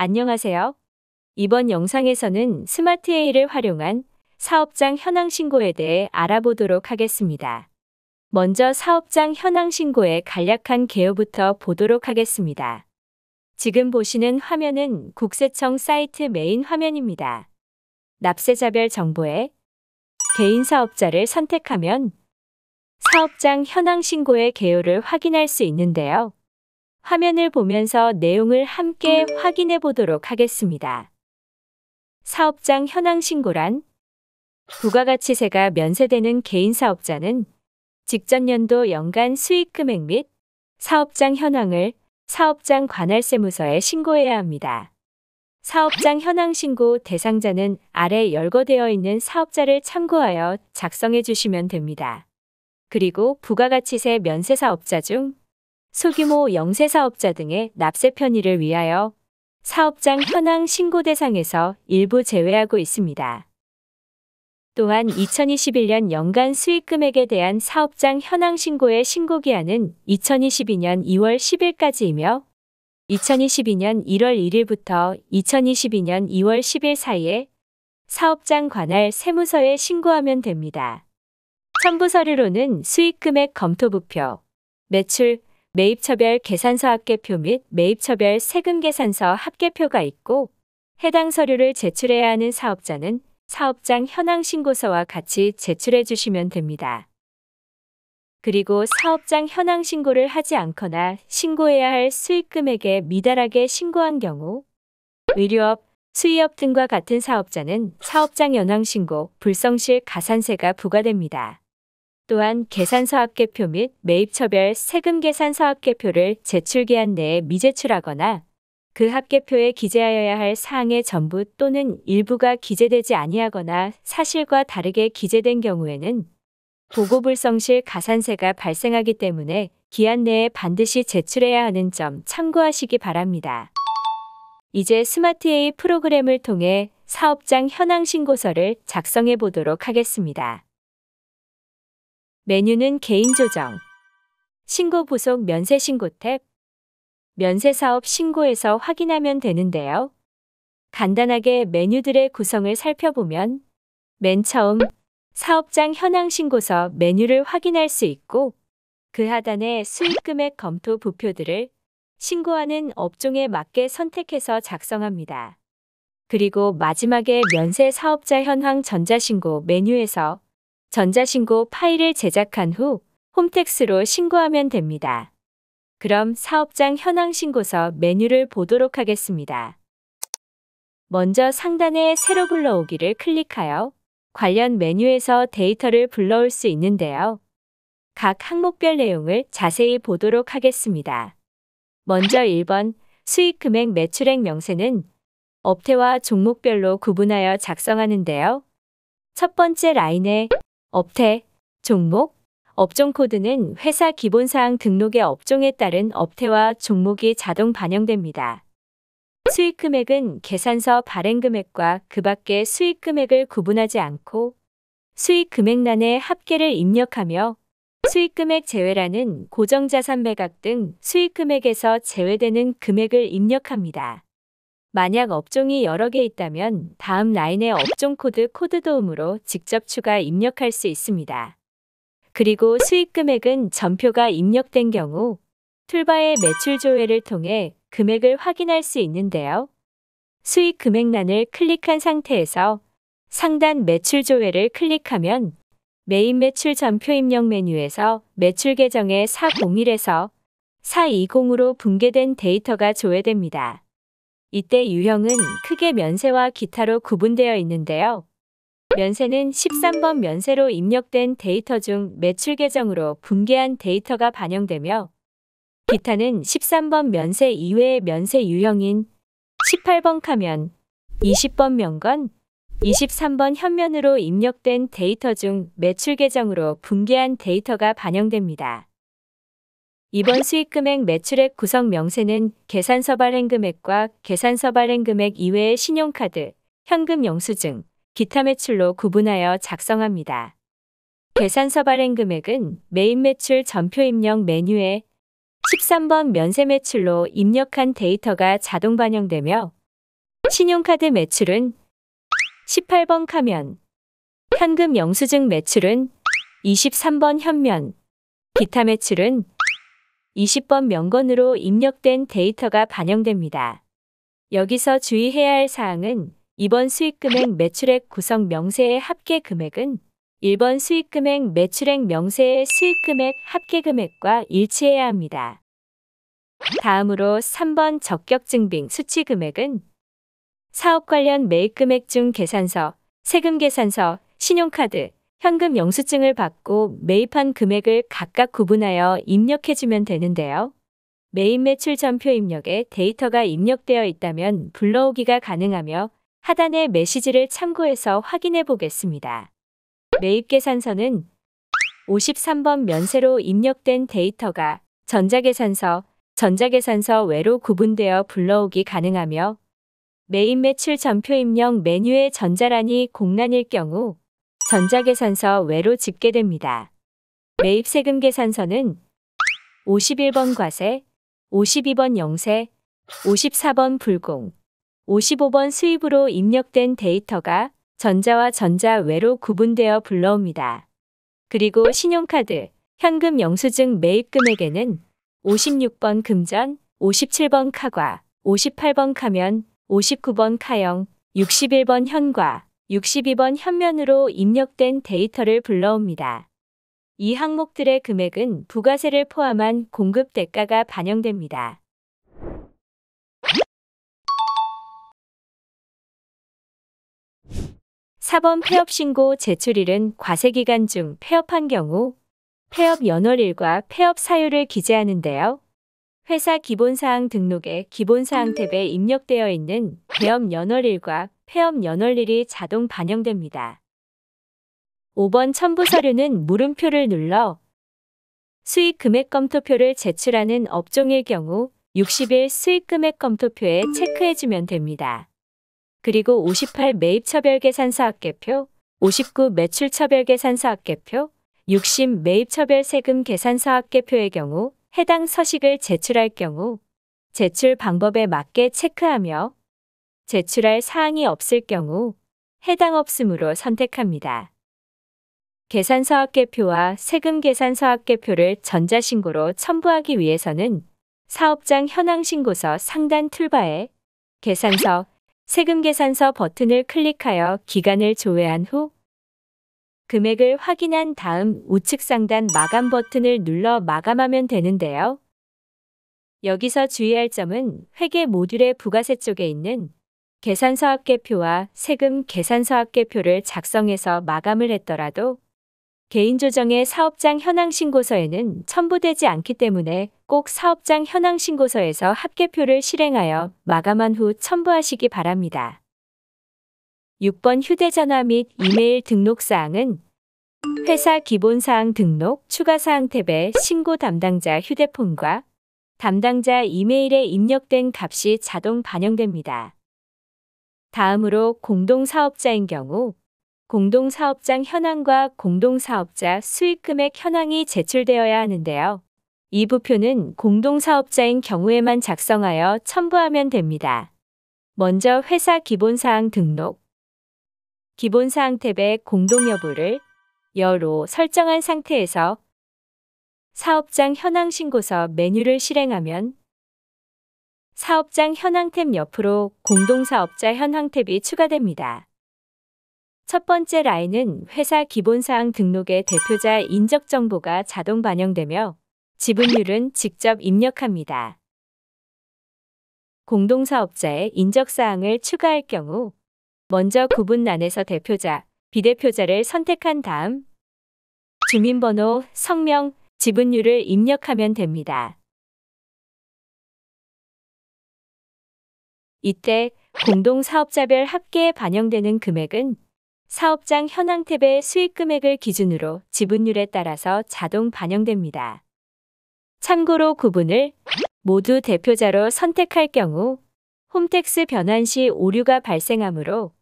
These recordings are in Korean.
안녕하세요. 이번 영상에서는 스마트 AI를 활용한 사업장 현황 신고에 대해 알아보도록 하겠습니다. 먼저 사업장 현황 신고의 간략한 개요부터 보도록 하겠습니다. 지금 보시는 화면은 국세청 사이트 메인 화면입니다. 납세자별 정보에 개인 사업자를 선택하면 사업장 현황 신고의 개요를 확인할 수 있는데요. 화면을 보면서 내용을 함께 확인해 보도록 하겠습니다. 사업장 현황 신고란 부가가치세가 면세되는 개인 사업자는 직전 연도 연간 수익 금액 및 사업장 현황을 사업장 관할세무서에 신고해야 합니다. 사업장 현황 신고 대상자는 아래 열거되어 있는 사업자를 참고하여 작성해 주시면 됩니다. 그리고 부가가치세 면세 사업자 중 소규모 영세사업자 등의 납세 편의를 위하여 사업장 현황 신고 대상에서 일부 제외하고 있습니다. 또한 2021년 연간 수익 금액에 대한 사업장 현황 신고의 신고기한은 2022년 2월 10일까지이며 2022년 1월 1일부터 2022년 2월 10일 사이에 사업장 관할 세무서에 신고하면 됩니다. 첨부 서류로는 수익 금액 검토부표, 매출, 매입처별 계산서 합계표 및 매입처별 세금 계산서 합계표가 있고 해당 서류를 제출해야 하는 사업자는 사업장 현황 신고서와 같이 제출해 주시면 됩니다. 그리고 사업장 현황 신고를 하지 않거나 신고해야 할 수익 금액에 미달하게 신고한 경우 의류업, 수의업 등과 같은 사업자는 사업장 현황 신고 불성실 가산세가 부과됩니다. 또한 계산서 합계표 및 매입처별 세금 계산서 합계표를 제출기한 내에 미제출하거나 그 합계표에 기재하여야 할 사항의 전부 또는 일부가 기재되지 아니하거나 사실과 다르게 기재된 경우에는 보고불성실 가산세가 발생하기 때문에 기한 내에 반드시 제출해야 하는 점 참고하시기 바랍니다. 이제 스마트 AI 프로그램을 통해 사업장 현황 신고서를 작성해 보도록 하겠습니다. 메뉴는 개인 조정, 신고 부속 면세 신고 탭, 면세 사업 신고에서 확인하면 되는데요. 간단하게 메뉴들의 구성을 살펴보면 맨 처음 사업장 현황 신고서 메뉴를 확인할 수 있고 그 하단에 수익 금액 검토 부표들을 신고하는 업종에 맞게 선택해서 작성합니다. 그리고 마지막에 면세 사업자 현황 전자신고 메뉴에서 전자신고 파일을 제작한 후 홈택스로 신고하면 됩니다. 그럼 사업장 현황 신고서 메뉴를 보도록 하겠습니다. 먼저 상단에 새로 불러오기를 클릭하여 관련 메뉴에서 데이터를 불러올 수 있는데요. 각 항목별 내용을 자세히 보도록 하겠습니다. 먼저 1번 수익 금액 매출액 명세는 업태와 종목별로 구분하여 작성하는데요. 첫 번째 라인에 업태, 종목, 업종 코드는 회사 기본사항 등록의 업종에 따른 업태와 종목이 자동 반영됩니다. 수익 금액은 계산서 발행 금액과 그 밖의 수익 금액을 구분하지 않고 수익 금액란에 합계를 입력하며 수익 금액 제외라는 고정자산 매각 등 수익 금액에서 제외되는 금액을 입력합니다. 만약 업종이 여러 개 있다면 다음 라인의 업종 코드 도움으로 직접 추가 입력할 수 있습니다. 그리고 수익 금액은 전표가 입력된 경우 툴바의 매출 조회를 통해 금액을 확인할 수 있는데요. 수익 금액란을 클릭한 상태에서 상단 매출 조회를 클릭하면 메인 매출 전표 입력 메뉴에서 매출 계정의 401에서 420으로 분계된 데이터가 조회됩니다. 이때 유형은 크게 면세와 기타로 구분되어 있는데요. 면세는 13번 면세로 입력된 데이터 중 매출 계정으로 분계한 데이터가 반영되며 기타는 13번 면세 이외의 면세 유형인 18번 가면, 20번 명건, 23번 현면으로 입력된 데이터 중 매출 계정으로 분계한 데이터가 반영됩니다. 이번 수익금액 매출액 구성 명세는 계산서 발행 금액과 계산서 발행 금액 이외의 신용카드, 현금 영수증, 기타 매출로 구분하여 작성합니다. 계산서 발행 금액은 메인 매출 전표 입력 메뉴에 13번 면세 매출로 입력한 데이터가 자동 반영되며 신용카드 매출은 18번 카면, 현금 영수증 매출은 23번 현면, 기타 매출은 20번 명건으로 입력된 데이터가 반영됩니다. 여기서 주의해야 할 사항은 이번 수익금액 매출액 구성 명세의 합계 금액은 1번 수익금액 매출액 명세의 수익금액 합계 금액과 일치해야 합니다. 다음으로 3번 적격증빙 수치 금액은 사업 관련 매입 금액 중 계산서, 세금 계산서, 신용카드, 현금 영수증을 받고 매입한 금액을 각각 구분하여 입력해주면 되는데요. 매입 매출 전표 입력에 데이터가 입력되어 있다면 불러오기가 가능하며 하단의 메시지를 참고해서 확인해 보겠습니다. 매입 계산서는 53번 면세로 입력된 데이터가 전자계산서 외로 구분되어 불러오기 가능하며 매입 매출 전표 입력 메뉴의 전자란이 공란일 경우 전자계산서 외로 집계됩니다. 매입 세금 계산서는 51번 과세, 52번 영세, 54번 불공, 55번 수입으로 입력된 데이터가 전자와 전자 외로 구분되어 불러옵니다. 그리고 신용카드, 현금 영수증 매입 금액에는 56번 금전, 57번 카과, 58번 카면, 59번 카형, 61번 현과, 62번 현면으로 입력된 데이터를 불러옵니다. 이 항목들의 금액은 부가세를 포함한 공급 대가가 반영됩니다. (4번) 폐업신고 제출일은 과세기간 중 폐업한 경우 폐업 연월일과 폐업 사유를 기재하는데요. 회사 기본사항 등록에 기본사항 탭에 입력되어 있는 개업 연월일과 폐업 연월일이 자동 반영됩니다. 5번 첨부 서류는 물음표를 눌러 수익 금액 검토표를 제출하는 업종일 경우 60일 수익 금액 검토표에 체크해주면 됩니다. 그리고 58 매입처별계산서 합계표, 59 매출처별계산서 합계표, 60 매입처별세금 계산서 합계표의 경우 해당 서식을 제출할 경우 제출 방법에 맞게 체크하며 제출할 사항이 없을 경우 해당 없음으로 선택합니다. 계산서 합계표와 세금 계산서 합계표를 전자신고로 첨부하기 위해서는 사업장 현황신고서 상단 툴바에 계산서, 세금 계산서 버튼을 클릭하여 기간을 조회한 후 금액을 확인한 다음 우측 상단 마감 버튼을 눌러 마감하면 되는데요. 여기서 주의할 점은 회계 모듈의 부가세 쪽에 있는 계산서 합계표와 세금 계산서 합계표를 작성해서 마감을 했더라도 개인조정의 사업장 현황신고서에는 첨부되지 않기 때문에 꼭 사업장 현황신고서에서 합계표를 실행하여 마감한 후 첨부하시기 바랍니다. 6번 휴대전화 및 이메일 등록사항은 회사 기본사항 등록 추가사항 탭에 신고 담당자 휴대폰과 담당자 이메일에 입력된 값이 자동 반영됩니다. 다음으로 공동사업자인 경우 공동사업장 현황과 공동사업자 수익금액 현황이 제출되어야 하는데요. 이 부표는 공동사업자인 경우에만 작성하여 첨부하면 됩니다. 먼저 회사 기본사항 등록 기본사항 탭에 공동 여부를 여로 설정한 상태에서 사업장 현황신고서 메뉴를 실행하면 사업장 현황 탭 옆으로 공동사업자 현황 탭이 추가됩니다. 첫 번째 라인은 회사 기본사항 등록의 대표자 인적 정보가 자동 반영되며 지분율은 직접 입력합니다. 공동사업자의 인적사항을 추가할 경우 먼저 구분란에서 대표자, 비대표자를 선택한 다음 주민번호, 성명, 지분율을 입력하면 됩니다. 이때 공동사업자별 합계에 반영되는 금액은 사업장 현황 탭의 수익 금액을 기준으로 지분율에 따라서 자동 반영됩니다. 참고로 구분을 모두 대표자로 선택할 경우 홈택스 변환 시 오류가 발생하므로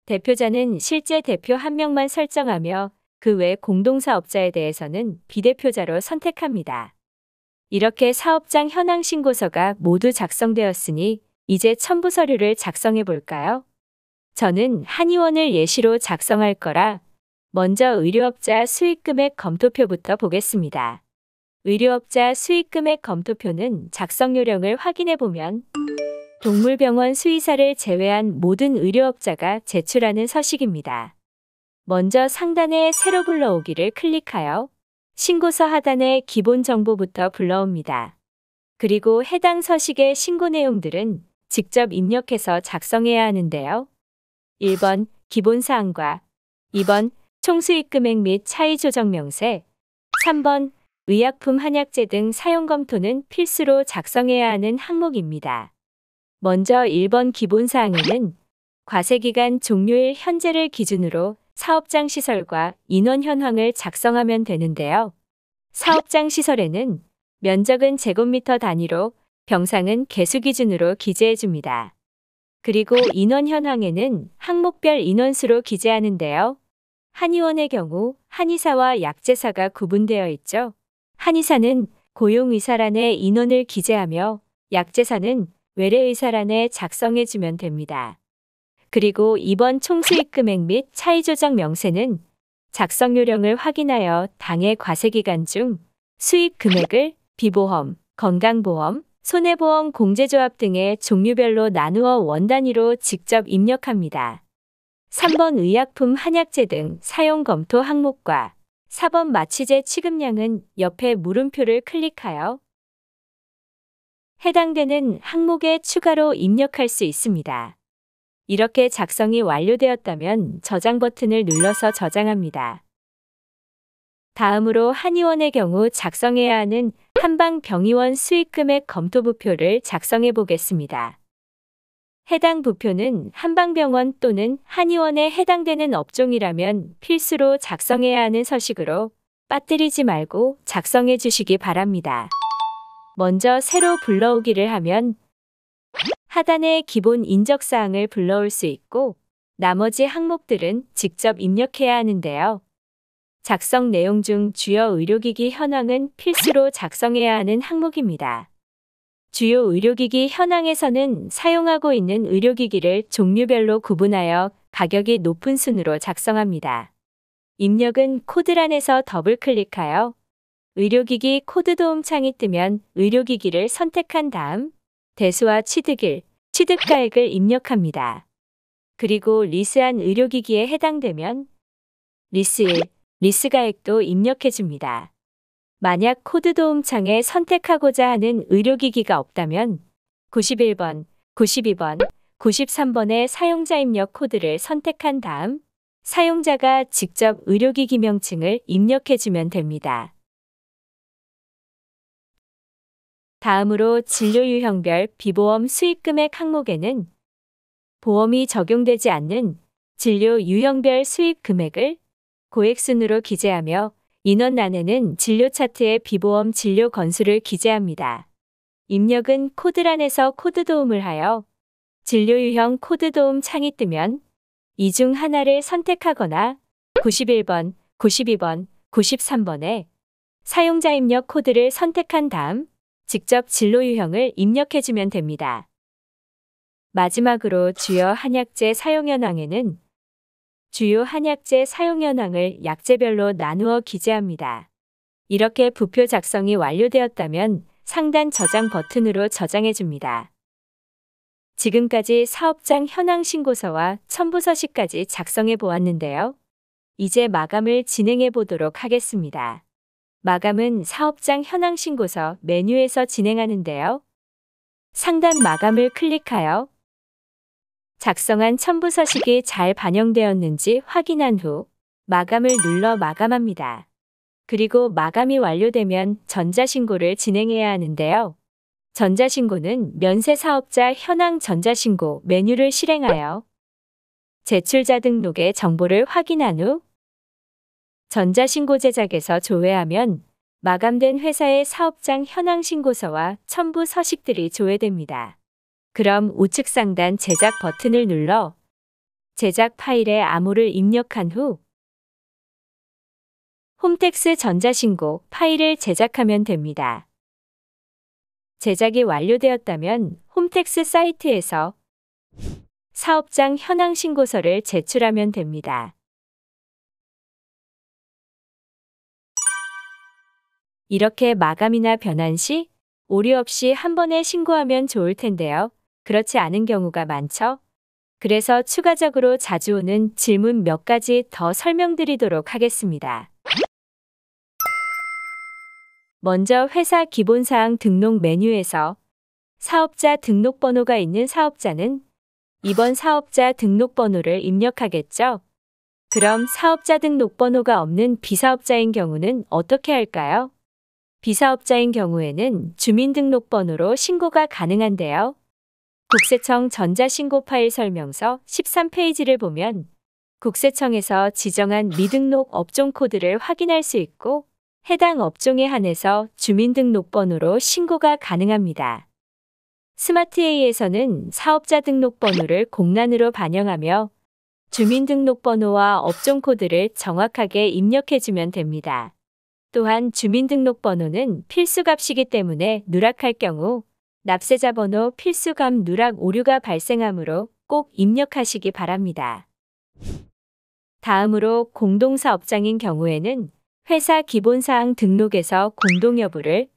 대표자는 실제 대표 한 명만 설정하며 그 외 공동사업자에 대해서는 비대표자로 선택합니다. 이렇게 사업장 현황 신고서가 모두 작성되었으니 이제 첨부 서류를 작성해 볼까요? 저는 한의원을 예시로 작성할 거라 먼저 의료업자 수익금액 검토표부터 보겠습니다. 의료업자 수익금액 검토표는 작성 요령을 확인해 보면 동물병원 수의사를 제외한 모든 의료업자가 제출하는 서식입니다. 먼저 상단에 새로 불러오기를 클릭하여 신고서 하단에 기본 정보부터 불러옵니다. 그리고 해당 서식의 신고 내용들은 직접 입력해서 작성해야 하는데요. 1번 기본사항과 2번 총수익금액 및 차이 조정 명세, 3번 의약품 한약재 등 사용 검토는 필수로 작성해야 하는 항목입니다. 먼저 1번 기본사항에는 과세기간 종료일 현재를 기준으로 사업장 시설과 인원 현황을 작성하면 되는데요. 사업장 시설에는 면적은 제곱미터 단위로 병상은 개수 기준으로 기재해 줍니다. 그리고 인원 현황에는 항목별 인원수로 기재하는데요. 한의원의 경우 한의사와 약제사가 구분되어 있죠. 한의사는 고용의사란에 인원을 기재하며 약제사는 외래의사란에 작성해 주면 됩니다. 그리고 2번 총수익금액 및 차이조정 명세는 작성 요령을 확인하여 당해 과세기간 중 수익 금액을 비보험, 건강보험, 손해보험 공제조합 등의 종류별로 나누어 원 단위로 직접 입력합니다. 3번 의약품 한약재 등 사용 검토 항목과 4번 마취제 취급량은 옆에 물음표를 클릭하여 해당되는 항목에 추가로 입력할 수 있습니다. 이렇게 작성이 완료되었다면 저장 버튼을 눌러서 저장합니다. 다음으로 한의원의 경우 작성해야 하는 한방병의원 수익금액 검토부표를 작성해 보겠습니다. 해당 부표는 한방병원 또는 한의원에 해당되는 업종이라면 필수로 작성해야 하는 서식으로 빠뜨리지 말고 작성해 주시기 바랍니다. 먼저 새로 불러오기를 하면 하단에 기본 인적사항을 불러올 수 있고 나머지 항목들은 직접 입력해야 하는데요. 작성 내용 중 주요 의료기기 현황은 필수로 작성해야 하는 항목입니다. 주요 의료기기 현황에서는 사용하고 있는 의료기기를 종류별로 구분하여 가격이 높은 순으로 작성합니다. 입력은 코드란에서 더블클릭하여 의료기기 코드 도움창이 뜨면 의료기기를 선택한 다음 대수와 취득일, 취득가액을 입력합니다. 그리고 리스한 의료기기에 해당되면 리스일, 리스가액도 입력해줍니다. 만약 코드 도움창에 선택하고자 하는 의료기기가 없다면 91번, 92번, 93번의 사용자 입력 코드를 선택한 다음 사용자가 직접 의료기기 명칭을 입력해주면 됩니다. 다음으로 진료 유형별 비보험 수익금액 항목에는 보험이 적용되지 않는 진료 유형별 수익 금액을 고액순으로 기재하며 인원란에는 진료 차트의 비보험 진료 건수를 기재합니다. 입력은 코드란에서 코드 도움을 하여 진료 유형 코드 도움 창이 뜨면 이 중 하나를 선택하거나 91번, 92번, 93번에 사용자 입력 코드를 선택한 다음 직접 진로 유형을 입력해주면 됩니다. 마지막으로 주요 한약재 사용 현황에는 주요 한약재 사용 현황을 약재별로 나누어 기재합니다. 이렇게 부표 작성이 완료되었다면 상단 저장 버튼으로 저장해줍니다. 지금까지 사업장 현황 신고서와 첨부 서식까지 작성해 보았는데요. 이제 마감을 진행해 보도록 하겠습니다. 마감은 사업장 현황 신고서 메뉴에서 진행하는데요. 상단 마감을 클릭하여 작성한 첨부 서식이 잘 반영되었는지 확인한 후 마감을 눌러 마감합니다. 그리고 마감이 완료되면 전자신고를 진행해야 하는데요. 전자신고는 면세사업자 현황 전자신고 메뉴를 실행하여 제출자 등록의 정보를 확인한 후 전자신고 제작에서 조회하면 마감된 회사의 사업장 현황 신고서와 첨부 서식들이 조회됩니다. 그럼 우측 상단 제작 버튼을 눌러 제작 파일에 암호를 입력한 후 홈택스 전자신고 파일을 제작하면 됩니다. 제작이 완료되었다면 홈택스 사이트에서 사업장 현황 신고서를 제출하면 됩니다. 이렇게 마감이나 변환 시 오류 없이 한 번에 신고하면 좋을 텐데요. 그렇지 않은 경우가 많죠? 그래서 추가적으로 자주 오는 질문 몇 가지 더 설명드리도록 하겠습니다. 먼저 회사 기본사항 등록 메뉴에서 사업자 등록번호가 있는 사업자는 이번 사업자 등록번호를 입력하겠죠? 그럼 사업자 등록번호가 없는 비사업자인 경우는 어떻게 할까요? 비사업자인 경우에는 주민등록번호로 신고가 가능한데요. 국세청 전자신고 파일 설명서 13페이지를 보면 국세청에서 지정한 미등록 업종 코드를 확인할 수 있고 해당 업종에 한해서 주민등록번호로 신고가 가능합니다. 스마트A에서는 사업자 등록번호를 공란으로 반영하며 주민등록번호와 업종 코드를 정확하게 입력해주면 됩니다. 또한 주민등록번호는 필수값이기 때문에 누락할 경우 납세자 번호 필수값 누락 오류가 발생하므로 꼭 입력하시기 바랍니다. 다음으로 공동사업장인 경우에는 회사 기본사항 등록에서 공동 여부를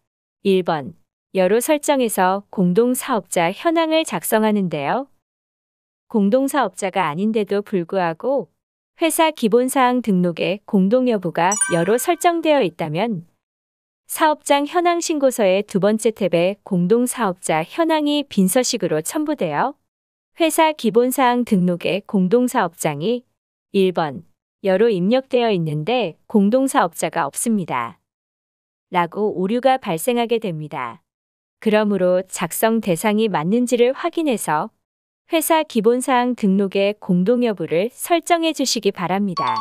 1번 여로 설정해서 공동사업자 현황을 작성하는데요. 공동사업자가 아닌데도 불구하고 회사 기본사항 등록에 공동 여부가 여로 설정되어 있다면 사업장 현황 신고서의 두 번째 탭에 공동사업자 현황이 빈서식으로 첨부되어 회사 기본사항 등록에 공동사업장이 1번 여로 입력되어 있는데 공동사업자가 없습니다. 라고 오류가 발생하게 됩니다. 그러므로 작성 대상이 맞는지를 확인해서 회사 기본사항 등록의 공동 여부를 설정해 주시기 바랍니다.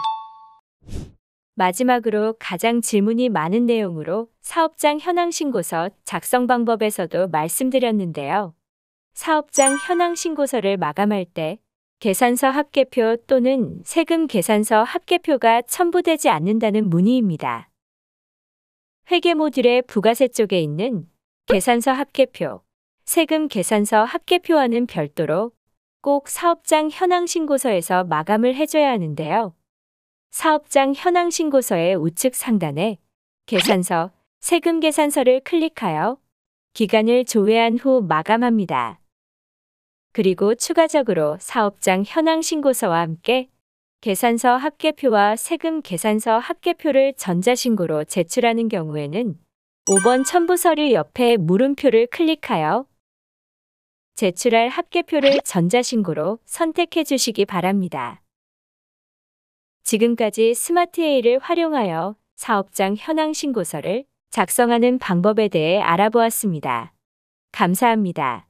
마지막으로 가장 질문이 많은 내용으로 사업장 현황 신고서 작성 방법에서도 말씀드렸는데요. 사업장 현황 신고서를 마감할 때 계산서 합계표 또는 세금 계산서 합계표가 첨부되지 않는다는 문의입니다. 회계 모듈의 부가세 쪽에 있는 계산서 합계표, 세금 계산서 합계표와는 별도로 꼭 사업장 현황 신고서에서 마감을 해줘야 하는데요. 사업장 현황 신고서의 우측 상단에 계산서, 세금 계산서를 클릭하여 기간을 조회한 후 마감합니다. 그리고 추가적으로 사업장 현황 신고서와 함께 계산서 합계표와 세금 계산서 합계표를 전자신고로 제출하는 경우에는 5번 첨부 서류 옆에 물음표를 클릭하여 제출할 합계표를 전자신고로 선택해 주시기 바랍니다. 지금까지 스마트A를 활용하여 사업장 현황 신고서를 작성하는 방법에 대해 알아보았습니다. 감사합니다.